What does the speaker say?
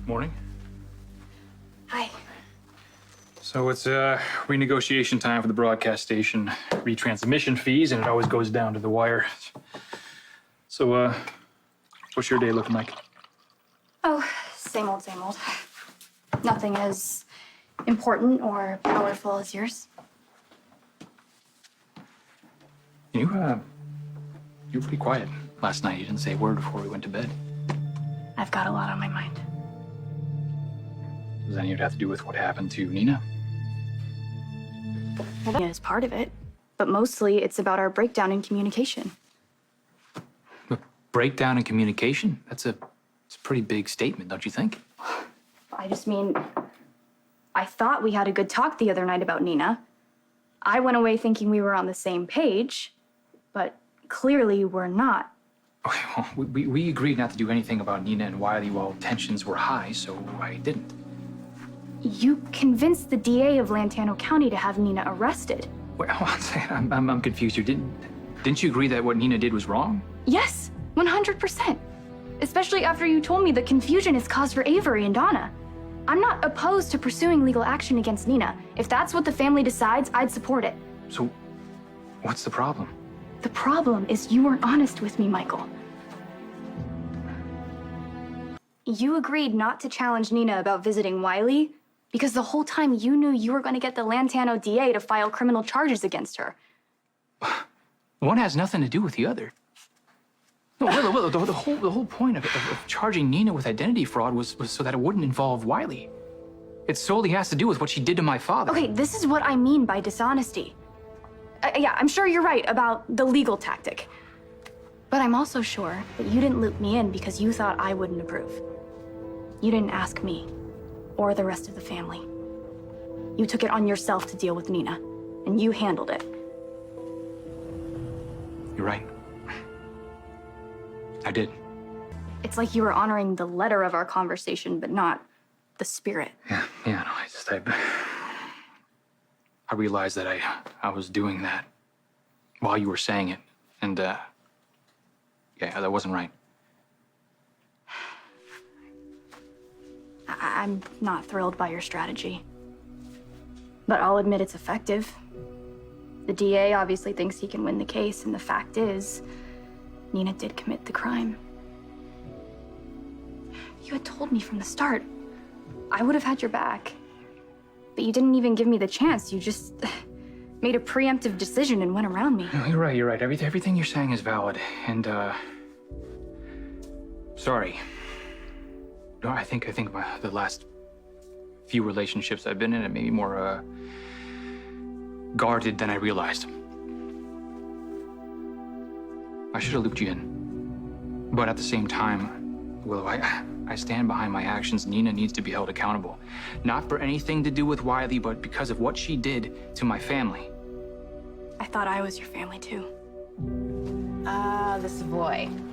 Morning. Hi. So it's renegotiation time for the broadcast station, retransmission fees, and it always goes down to the wire. So, what's your day looking like? Oh, same old, same old. Nothing as important or powerful as yours. You were pretty quiet last night. You didn't say a word before we went to bed. I've got a lot on my mind. Does any of it have to do with what happened to Nina? Well, that is part of it, but mostly it's about our breakdown in communication. A breakdown in communication? It's a pretty big statement, don't you think? I just mean, I thought we had a good talk the other night about Nina. I went away thinking we were on the same page, but clearly we're not. Okay, well, we agreed not to do anything about Nina and Wiley while tensions were high, so I didn't. You convinced the DA of Lantano County to have Nina arrested. Wait, one second. I'm confused here. Didn't you agree that what Nina did was wrong? Yes, 100%. Especially after you told me the confusion is cause for Avery and Donna. I'm not opposed to pursuing legal action against Nina. If that's what the family decides, I'd support it. So, what's the problem? The problem is you weren't honest with me, Michael. You agreed not to challenge Nina about visiting Wiley because the whole time you knew you were going to get the Lantano DA to file criminal charges against her. One has nothing to do with the other. No, Willow, the whole point of charging Nina with identity fraud was so that it wouldn't involve Wiley. It solely has to do with what she did to my father. Okay, this is what I mean by dishonesty. Yeah, I'm sure you're right about the legal tactic. But I'm also sure that you didn't loop me in because you thought I wouldn't approve. You didn't ask me or the rest of the family. You took it on yourself to deal with Nina, and you handled it. You're right. I did. It's like you were honoring the letter of our conversation, but not the spirit. Yeah, no, I realized that I was doing that while you were saying it, and, yeah, that wasn't right. I'm not thrilled by your strategy. But I'll admit it's effective. The DA obviously thinks he can win the case, and the fact is, Nina did commit the crime. You had told me from the start. I would have had your back. But you didn't even give me the chance. You just made a preemptive decision and went around me. No, you're right. Everything you're saying is valid, and, sorry. No, I think the last few relationships I've been in are maybe more, guarded than I realized. I should have looped you in. But at the same time, Willow, I stand behind my actions. Nina needs to be held accountable. Not for anything to do with Wiley, but because of what she did to my family. I thought I was your family, too. This boy.